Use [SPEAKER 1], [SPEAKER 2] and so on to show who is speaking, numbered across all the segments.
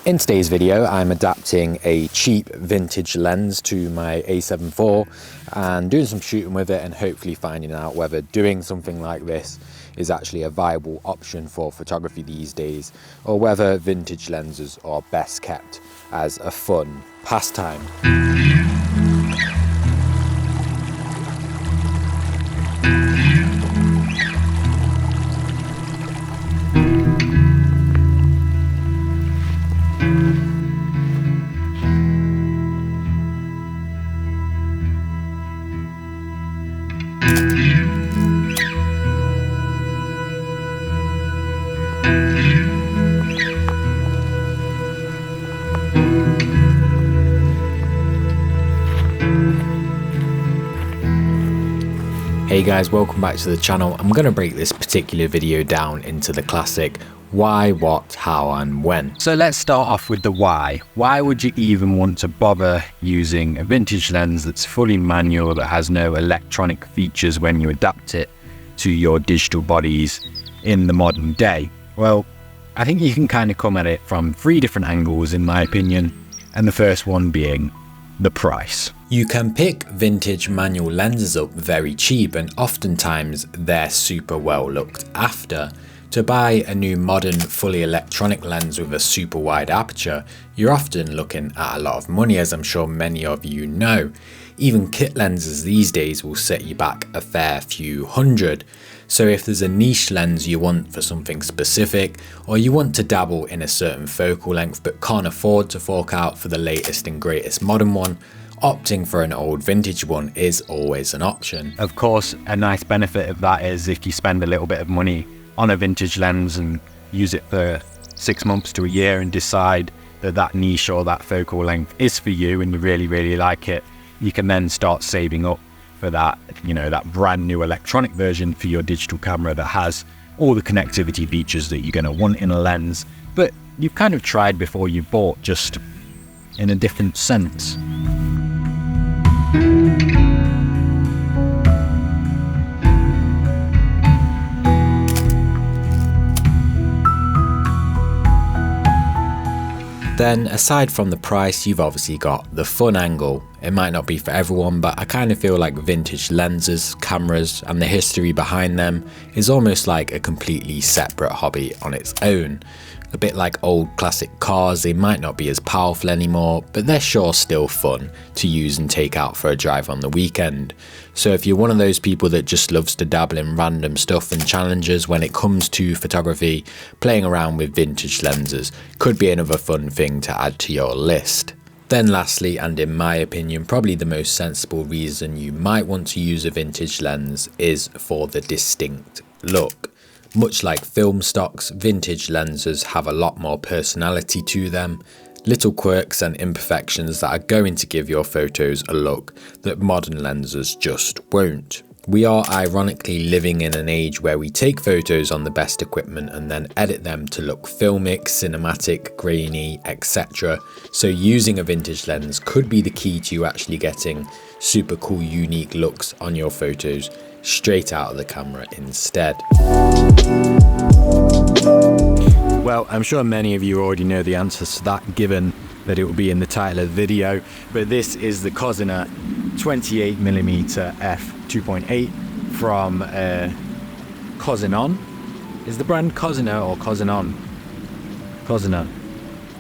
[SPEAKER 1] In today's video, I'm adapting a cheap vintage lens to my A7 IV and doing some shooting with it and hopefully finding out whether doing something like this is actually a viable option for photography these days, or whether vintage lenses are best kept as a fun pastime. Hey guys, welcome back to the channel. I'm going to break this particular video down into the classic why, what, how and when.
[SPEAKER 2] So let's start off with the why. Why would you even want to bother using a vintage lens that's fully manual, that has no electronic features when you adapt it to your digital bodies in the modern day? Well, I think you can kind of come at it from three different angles in my opinion, and the first one being the price.
[SPEAKER 1] You can pick vintage manual lenses up very cheap, and oftentimes they're super well looked after. To buy a new modern fully electronic lens with a super wide aperture, you're often looking at a lot of money, as I'm sure many of you know. Even kit lenses these days will set you back a fair few hundred. So if there's a niche lens you want for something specific, or you want to dabble in a certain focal length but can't afford to fork out for the latest and greatest modern one, opting for an old vintage one is always an option.
[SPEAKER 2] Of course, a nice benefit of that is if you spend a little bit of money on a vintage lens and use it for 6 months to a year and decide that that niche or that focal length is for you and you really like it, you can then start saving up for that, that brand new electronic version for your digital camera that has all the connectivity features that you're going to want in a lens, but you've kind of tried before you bought, just in a different sense.
[SPEAKER 1] Then, aside from the price, you've obviously got the fun angle. It might not be for everyone, but I kind of feel like vintage lenses, cameras, and the history behind them is almost like a completely separate hobby on its own. A bit like old classic cars, they might not be as powerful anymore, but they're sure still fun to use and take out for a drive on the weekend. So if you're one of those people that just loves to dabble in random stuff and challenges when it comes to photography, playing around with vintage lenses could be another fun thing to add to your list. Then lastly, and in my opinion probably the most sensible reason you might want to use a vintage lens, is for the distinct look. Much like film stocks, vintage lenses have a lot more personality to them, little quirks and imperfections that are going to give your photos a look that modern lenses just won't. We are ironically living in an age where we take photos on the best equipment and then edit them to look filmic, cinematic, grainy, etc. So using a vintage lens could be the key to you actually getting super cool, unique looks on your photos straight out of the camera instead.
[SPEAKER 2] Well, I'm sure many of you already know the answers to that, given that it will be in the title of the video, but this is the Cosina 28mm f2.8 from Cosina. Is the brand Cosina or Cosinon? Cosina.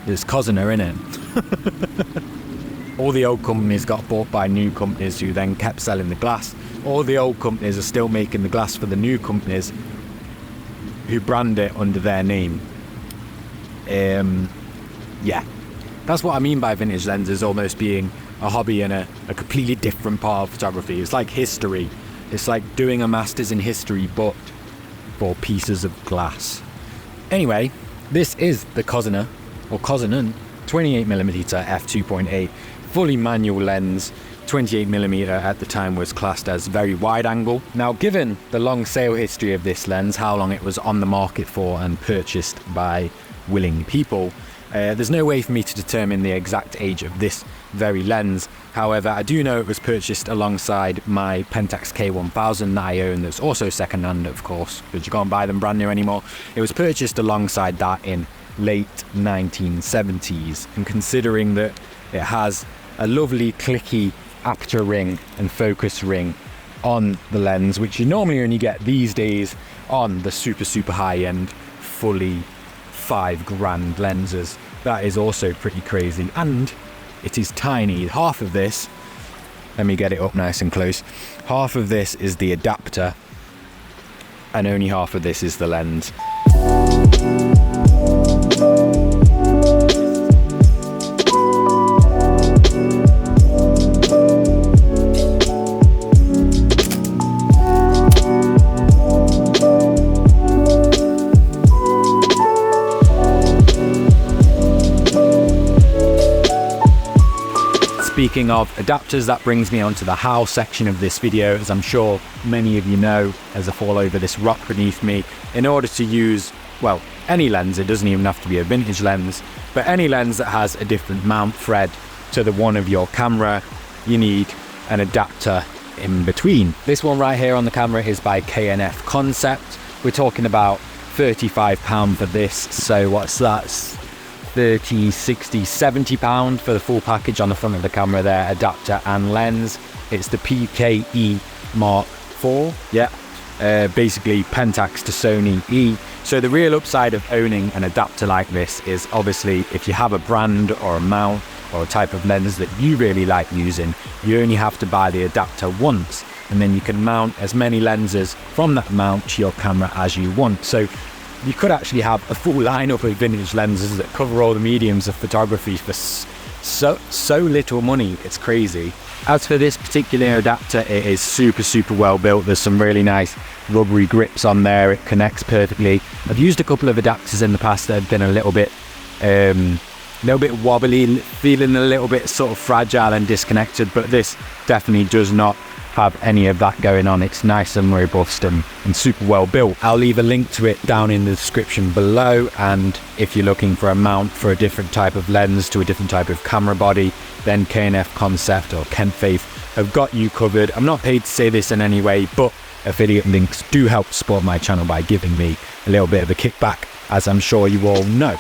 [SPEAKER 2] There's Cosina in it. All the old companies got bought by new companies who then kept selling the glass. All the old companies are still making the glass for the new companies who brand it under their name. Yeah, that's what I mean by vintage lenses almost being a hobby in a completely different part of photography. It's like history. It's like doing a master's in history but for pieces of glass. Anyway, this is the Cosina, or Cosinan, 28mm f2.8 fully manual lens. 28mm at the time was classed as very wide angle. Now, given the long sale history of this lens, how long it was on the market for and purchased by willing people, there's no way for me to determine the exact age of this very lens. However, I do know it was purchased alongside my Pentax K1000 that I own, that's also second hand of course, because you can't buy them brand new anymore. It was purchased alongside that in late 1970s, and considering that it has a lovely clicky aperture ring and focus ring on the lens, which you normally only get these days on the super high-end fully $5,000 lenses. That is also pretty crazy, and it is tiny. Half of this, let me get it up nice and close, half of this is the adapter and only half of this is the lens. Speaking of adapters, that brings me on to the how section of this video. As I'm sure many of you know, as I fall over this rock beneath me, in order to use, well, any lens, it doesn't even have to be a vintage lens, but any lens that has a different mount thread to the one of your camera, you need an adapter in between. This one right here on the camera is by K&F Concept. We're talking about £35 for this, so what's that? 30, 60, 70 pound for the full package on the front of the camera there, adapter and lens. It's the PKE Mark IV, basically Pentax to Sony E. So the real upside of owning an adapter like this is obviously if you have a brand or a mount or a type of lens that you really like using, you only have to buy the adapter once, and then you can mount as many lenses from that mount to your camera as you want. So you could actually have a full lineup of vintage lenses that cover all the mediums of photography for so little money. It's crazy. As for this particular adapter, it is super well built. There's some really nice rubbery grips on there. It connects perfectly. I've used a couple of adapters in the past that have been a little bit wobbly, feeling a little bit sort of fragile and disconnected, but this definitely does not have any of that going on. It's nice and robust and super well built. I'll leave a link to it down in the description below, and if you're looking for a mount for a different type of lens to a different type of camera body, then K&F Concept or Kent Faith have got you covered. I'm not paid to say this in any way, but affiliate links do help support my channel by giving me a little bit of a kickback, as I'm sure you all know.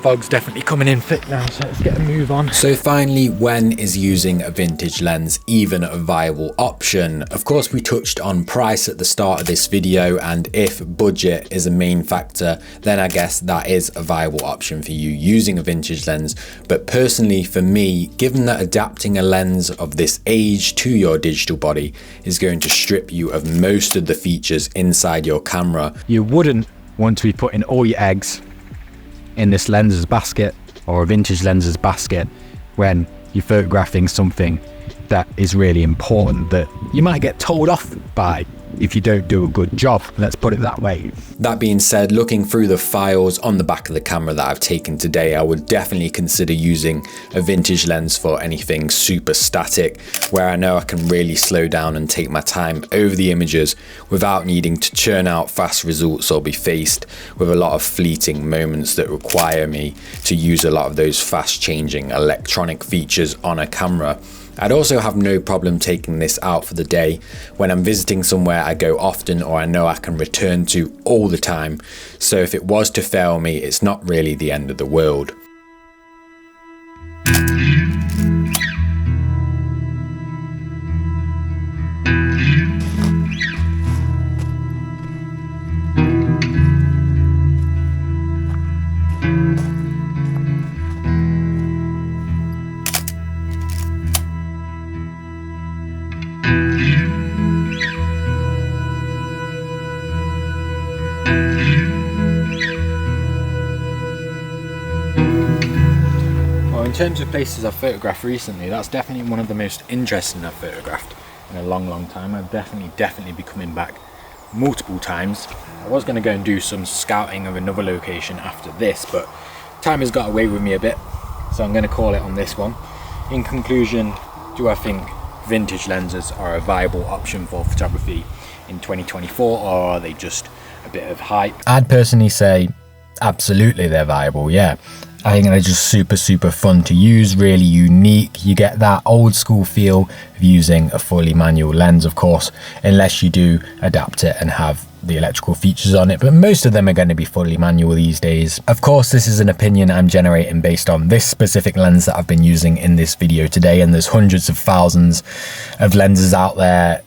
[SPEAKER 2] Fog's definitely coming in thick now, so let's get a move on.
[SPEAKER 1] So finally, when is using a vintage lens even a viable option? Of course, we touched on price at the start of this video, and if budget is a main factor, then I guess that is a viable option for you using a vintage lens. But personally for me, given that adapting a lens of this age to your digital body is going to strip you of most of the features inside your camera,
[SPEAKER 2] you wouldn't want to be putting all your eggs in this lenses basket or a vintage lenses basket when you're photographing something that is really important that you might get told off by if you don't do a good job, let's put it that way.
[SPEAKER 1] That being said, looking through the files on the back of the camera that I've taken today, I would definitely consider using a vintage lens for anything super static, where I know I can really slow down and take my time over the images without needing to churn out fast results or be faced with a lot of fleeting moments that require me to use a lot of those fast changing electronic features on a camera. I'd also have no problem taking this out for the day when I'm visiting somewhere I go often or I know I can return to all the time, so if it was to fail me, it's not really the end of the world.
[SPEAKER 2] In terms of places I've photographed recently, that's definitely one of the most interesting I've photographed in a long time. I've definitely be coming back multiple times. I was going to go and do some scouting of another location after this, but time has got away with me a bit, so I'm going to call it on this one. In conclusion, do I think vintage lenses are a viable option for photography in 2024, or are they just a bit of hype?
[SPEAKER 1] I'd personally say Absolutely, they're viable, yeah. I think they're just super fun to use, really unique. You get that old school feel of using a fully manual lens, of course, unless you do adapt it and have the electrical features on it, but most of them are going to be fully manual these days. Of course, this is an opinion I'm generating based on this specific lens that I've been using in this video today, and there's hundreds of thousands of lenses out there,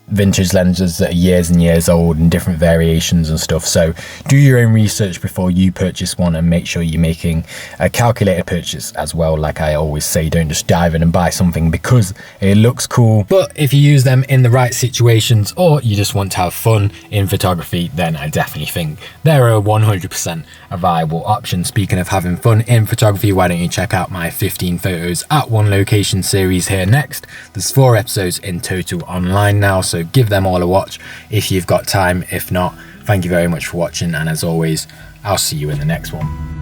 [SPEAKER 1] vintage lenses that are years and years old and different variations and stuff. So do your own research before you purchase one, and make sure you're making a calculated purchase as well. Like I always say, don't just dive in and buy something because it looks cool. But if you use them in the right situations, or you just want to have fun in photography, then I definitely think they're a 100% a viable option. Speaking of having fun in photography, why don't you check out my 15 photos at one location series here next. There's 4 episodes in total online now, so give them all a watch if you've got time. If not, thank you very much for watching, and as always, I'll see you in the next one.